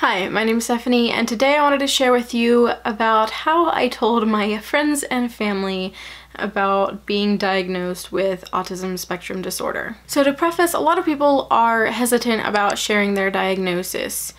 Hi, my name is Bethany, and today I wanted to share with you about how I told my friends and family about being diagnosed with autism spectrum disorder. So to preface, a lot of people are hesitant about sharing their diagnosis.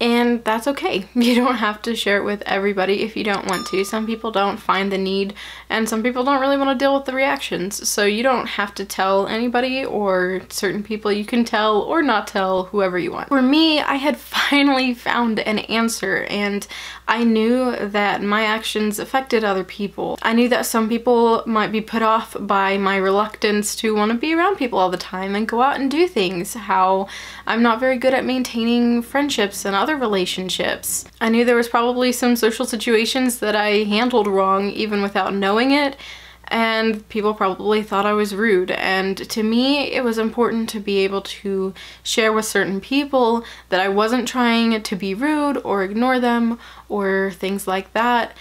And that's okay. You don't have to share it with everybody if you don't want to. Some people don't find the need, and some people don't really want to deal with the reactions. So you don't have to tell anybody or certain people. You can tell or not tell whoever you want. For me, I had finally found an answer, and I knew that my actions affected other people. I knew that some people might be put off by my reluctance to want to be around people all the time and go out and do things. How I'm not very good at maintaining friendships and other relationships. I knew there was probably some social situations that I handled wrong even without knowing it, and people probably thought I was rude. And to me, it was important to be able to share with certain people that I wasn't trying to be rude or ignore them or things like that,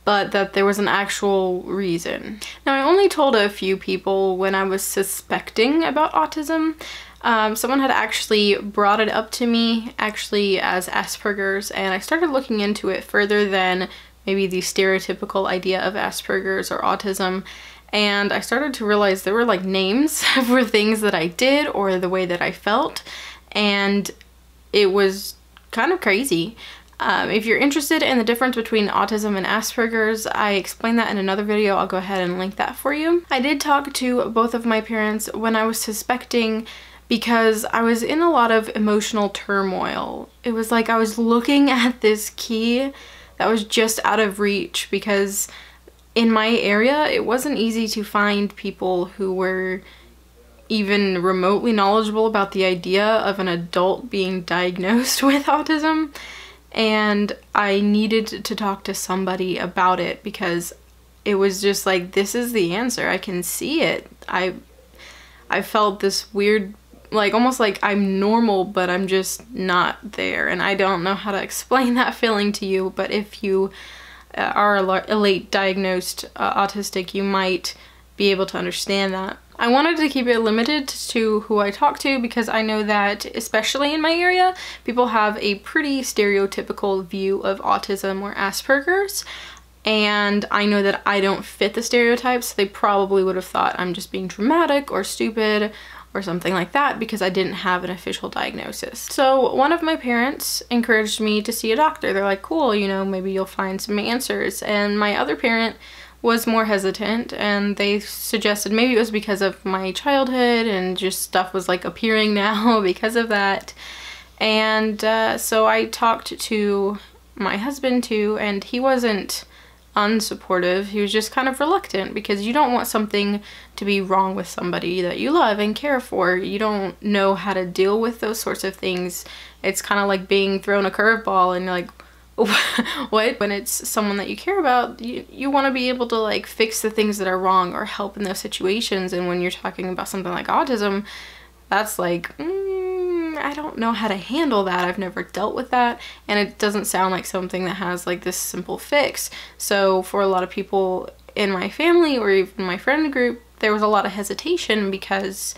but that there was an actual reason. Now, I only told a few people when I was suspecting about autism. Someone had actually brought it up to me, actually as Asperger's, and I started looking into it further than maybe the stereotypical idea of Asperger's or autism, and I started to realize there were like names for things that I did or the way that I felt, and it was kind of crazy. If you're interested in the difference between autism and Asperger's, I explained that in another video. I'll go ahead and link that for you. I did talk to both of my parents when I was suspecting, because I was in a lot of emotional turmoil. It was like I was looking at this key that was just out of reach, because in my area it wasn't easy to find people who were even remotely knowledgeable about the idea of an adult being diagnosed with autism, and I needed to talk to somebody about it because it was just like, this is the answer. I can see it. I felt this weird, like almost like I'm normal, but I'm just not there, and I don't know how to explain that feeling to you, but if you are a late diagnosed autistic, you might be able to understand that. I wanted to keep it limited to who I talk to, because I know that, especially in my area, people have a pretty stereotypical view of autism or Asperger's, and I know that I don't fit the stereotypes. They probably would have thought I'm just being dramatic or stupid or something like that because I didn't have an official diagnosis. So one of my parents encouraged me to see a doctor. They're like, cool, you know, maybe you'll find some answers. And my other parent was more hesitant, and they suggested maybe it was because of my childhood and just stuff was like appearing now because of that. And so I talked to my husband too, and he wasn't unsupportive. He was just kind of reluctant, because you don't want something to be wrong with somebody that you love and care for. You don't know how to deal with those sorts of things. It's kind of like being thrown a curveball and you're like, what? When it's someone that you care about, you want to be able to like fix the things that are wrong or help in those situations. And when you're talking about something like autism, that's like, I don't know how to handle that. I've never dealt with that, and it doesn't sound like something that has like this simple fix. So for a lot of people in my family or even my friend group, there was a lot of hesitation because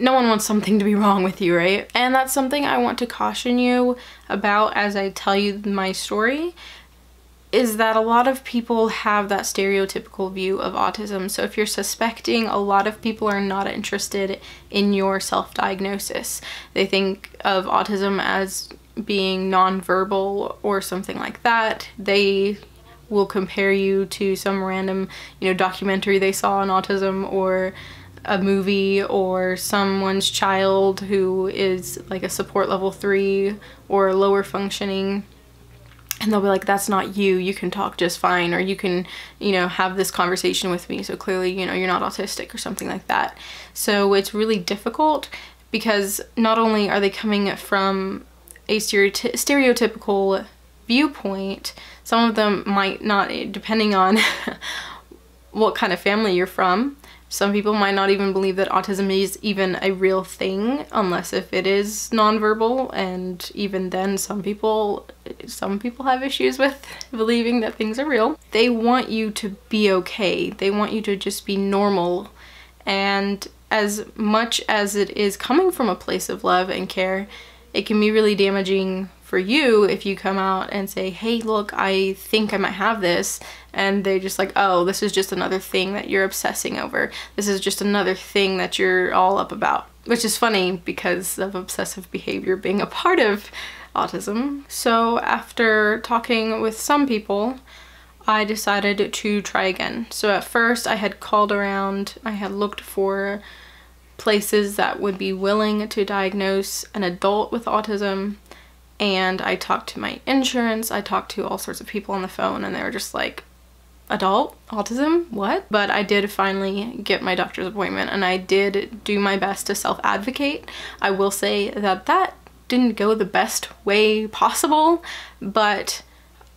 no one wants something to be wrong with you, right? And that's something I want to caution you about as I tell you my story, is that a lot of people have that stereotypical view of autism. So if you're suspecting, a lot of people are not interested in your self-diagnosis. They think of autism as being nonverbal or something like that. They will compare you to some random, you know, documentary they saw on autism, or a movie, or someone's child who is like a support level 3 or lower functioning. And they'll be like, that's not you, you can talk just fine, or you can, you know, have this conversation with me, so clearly, you know, you're not autistic or something like that. So it's really difficult, because not only are they coming from a stereotypical viewpoint, some of them might not, depending on what kind of family you're from. Some people might not even believe that autism is even a real thing unless if it is nonverbal, and even then some people have issues with believing that things are real. They want you to be okay. They want you to just be normal, and as much as it is coming from a place of love and care, it can be really damaging for you if you come out and say, hey, look, I think I might have this, and they just like, oh, this is just another thing that you're obsessing over. This is just another thing that you're all up about. Which is funny because of obsessive behavior being a part of autism. So after talking with some people, I decided to try again. So at first I had called around, I had looked for places that would be willing to diagnose an adult with autism, and I talked to my insurance, I talked to all sorts of people on the phone, and they were just like, adult autism? What? But I did finally get my doctor's appointment, and I did do my best to self-advocate. I will say that that didn't go the best way possible, but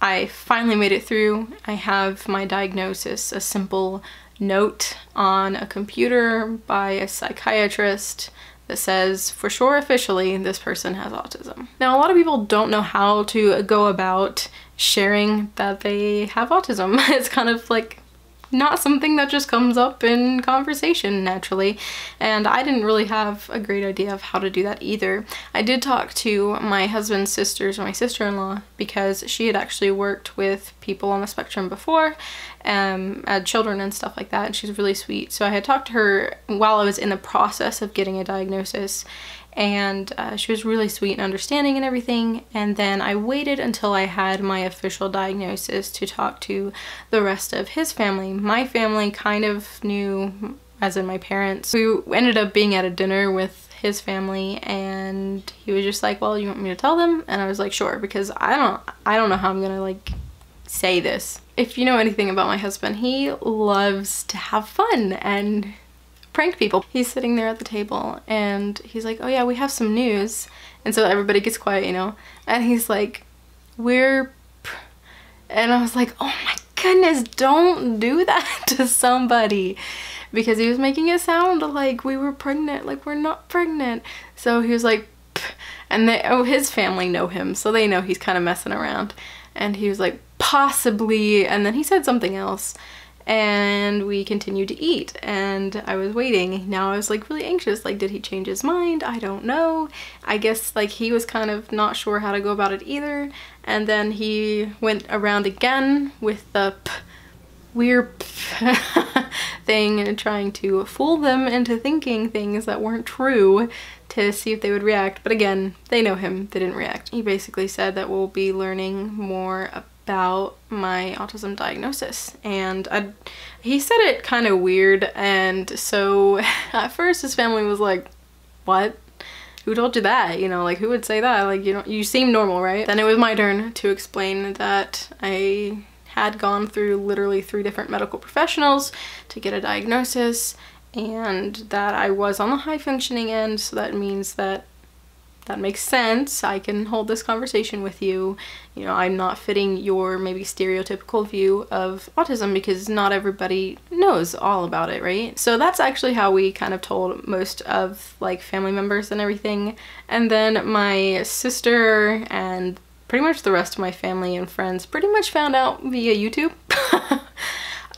I finally made it through. I have my diagnosis, a simple note on a computer by a psychiatrist that says, for sure, officially, this person has autism. Now, a lot of people don't know how to go about sharing that they have autism. It's kind of like not something that just comes up in conversation naturally, and I didn't really have a great idea of how to do that either. I did talk to my husband's sisters, or my sister-in-law, because she had actually worked with people on the spectrum before, children and stuff like that, and she's really sweet. So I had talked to her while I was in the process of getting a diagnosis, and she was really sweet and understanding and everything. And then I waited until I had my official diagnosis to talk to the rest of his family. My family kind of knew, as in my parents. We ended up being at a dinner with his family, and he was just like, well, you want me to tell them? And I was like, sure, because I don't know how I'm gonna like say this. If you know anything about my husband, he loves to have fun and prank people. He's sitting there at the table and he's like, oh yeah, we have some news. And so everybody gets quiet, you know, and he's like, and I was like, oh my goodness, don't do that to somebody, because he was making it sound like we were pregnant, like we're not pregnant. So he was like, and his family know him, so they know he's kind of messing around. And he was like, possibly, and then he said something else. And we continued to eat, and I was waiting. Now I was like really anxious, like did he change his mind? I don't know. I guess like he was kind of not sure how to go about it either. And then he went around again with the weird thing and trying to fool them into thinking things that weren't true to see if they would react. But again, they know him, they didn't react. He basically said that we'll be learning more about my autism diagnosis, and he said it kind of weird, and so at first his family was like, what? Who told you that? You know, like who would say that? Like, you seem normal, right? Then it was my turn to explain that I had gone through literally 3 different medical professionals to get a diagnosis, and that I was on the high functioning end, so that means that makes sense. I can hold this conversation with you. You know, I'm not fitting your maybe stereotypical view of autism, because not everybody knows all about it, right? So that's actually how we kind of told most of like family members and everything. And then my sister and pretty much the rest of my family and friends pretty much found out via YouTube.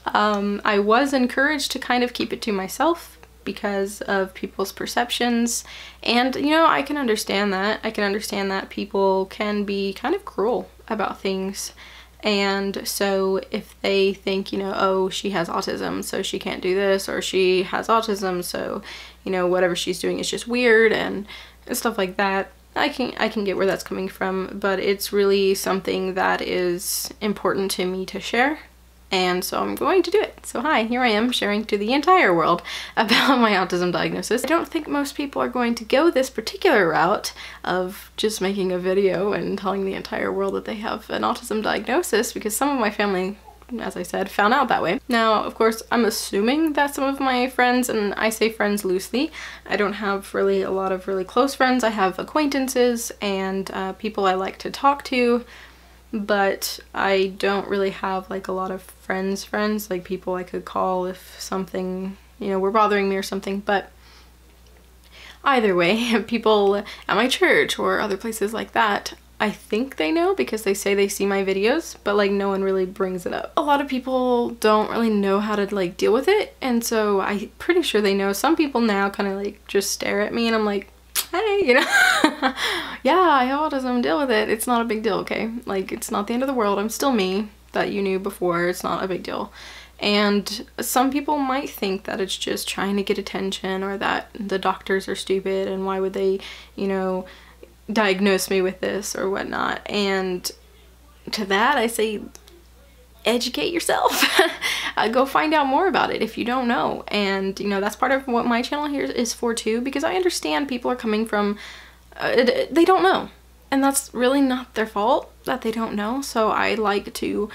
I was encouraged to kind of keep it to myself because of people's perceptions, and you know, I can understand that. I can understand that people can be kind of cruel about things, and so if they think, you know, oh, she has autism so she can't do this, or she has autism so, you know, whatever she's doing is just weird and stuff like that, I can get where that's coming from, but it's really something that is important to me to share. And so I'm going to do it. So hi, here I am sharing to the entire world about my autism diagnosis. I don't think most people are going to go this particular route of just making a video and telling the entire world that they have an autism diagnosis, because some of my family, as I said, found out that way. Now, of course, I'm assuming that some of my friends, and I say friends loosely, I don't have really a lot of really close friends. I have acquaintances and people I like to talk to, but I don't really have like a lot of friends, like people I could call if something, you know, were bothering me or something. But either way, people at my church or other places like that, I think they know because they say they see my videos, but like no one really brings it up. A lot of people don't really know how to like deal with it, and so I'm pretty sure they know. Some people now kind of like just stare at me and I'm like, hey, you know. Yeah, I have autism, deal with it. It's not a big deal, okay? Like, it's not the end of the world. I'm still me that you knew before. It's not a big deal. And some people might think that it's just trying to get attention, or that the doctors are stupid and why would they, you know, diagnose me with this or whatnot. And to that I say, educate yourself. Go find out more about it if you don't know. And you know, that's part of what my channel here is for too, because I understand people are coming from they don't know, and that's really not their fault that they don't know. So I like to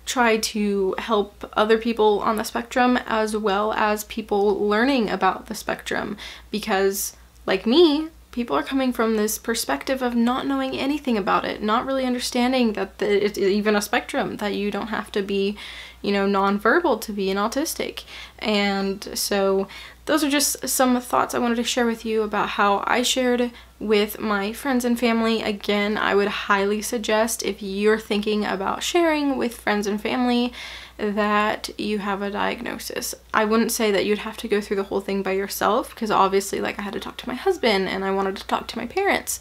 try to help other people on the spectrum as well as people learning about the spectrum, because like me, people are coming from this perspective of not knowing anything about it, not really understanding that it's even a spectrum, that you don't have to be, you know, nonverbal to be an autistic. And so those are just some thoughts I wanted to share with you about how I shared with my friends and family. Again, I would highly suggest, if you're thinking about sharing with friends and family, that you have a diagnosis. I wouldn't say that you'd have to go through the whole thing by yourself, because obviously, like, I had to talk to my husband and I wanted to talk to my parents.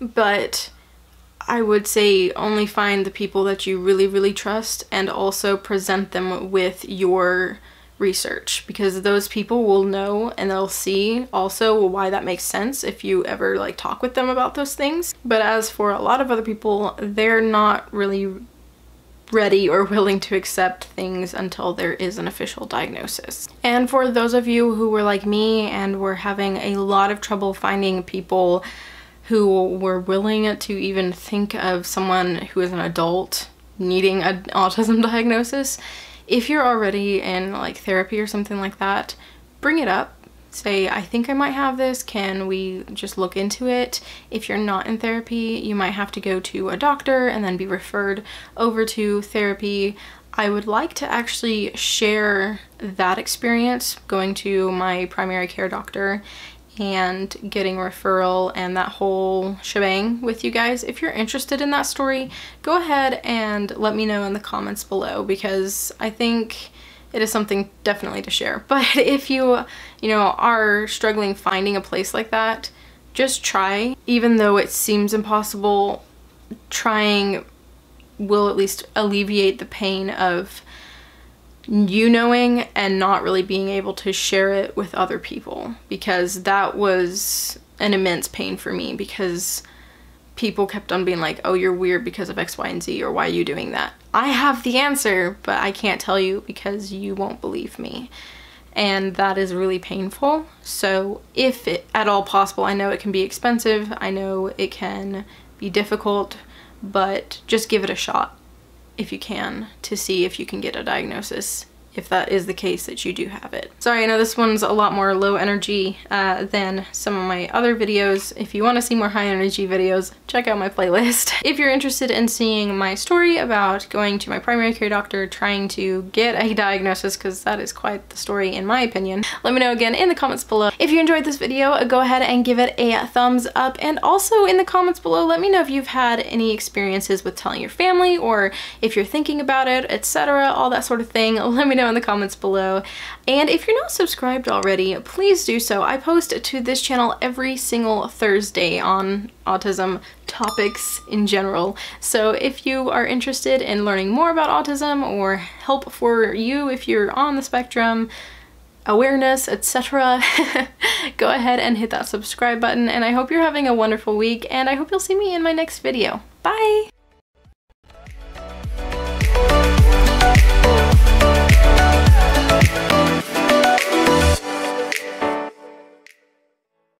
But I would say only find the people that you really, really trust, and also present them with your research, because those people will know and they'll see also why that makes sense if you ever like talk with them about those things. But as for a lot of other people, they're not really ready or willing to accept things until there is an official diagnosis. And for those of you who were like me and were having a lot of trouble finding people who were willing to even think of someone who is an adult needing an autism diagnosis, if you're already in like therapy or something like that, bring it up. Say, I think I might have this, can we just look into it? If you're not in therapy, you might have to go to a doctor and then be referred over to therapy. I would like to actually share that experience, going to my primary care doctor and getting referral and that whole shebang with you guys. If you're interested in that story, go ahead and let me know in the comments below, because I think it is something definitely to share. But if you know, are struggling finding a place like that, just try. Even though it seems impossible, trying will at least alleviate the pain of you knowing and not really being able to share it with other people, because that was an immense pain for me, because people kept on being like, oh, you're weird because of X, Y, and Z, or why are you doing that? I have the answer, but I can't tell you because you won't believe me. And that is really painful. So if it, at all possible, I know it can be expensive, I know it can be difficult, but just give it a shot if you can, to see if you can get a diagnosis, if that is the case that you do have it. Sorry, I know this one's a lot more low energy than some of my other videos. If you want to see more high energy videos, check out my playlist. If you're interested in seeing my story about going to my primary care doctor, trying to get a diagnosis, because that is quite the story in my opinion, let me know again in the comments below. If you enjoyed this video, go ahead and give it a thumbs up, and also in the comments below, let me know if you've had any experiences with telling your family, or if you're thinking about it, etc., all that sort of thing. Let me know in the comments below. And if you're not subscribed already, please do so. I post to this channel every single Thursday on autism topics in general. So if you are interested in learning more about autism, or help for you if you're on the spectrum, awareness, etc., go ahead and hit that subscribe button. And I hope you're having a wonderful week, and I hope you'll see me in my next video. Bye!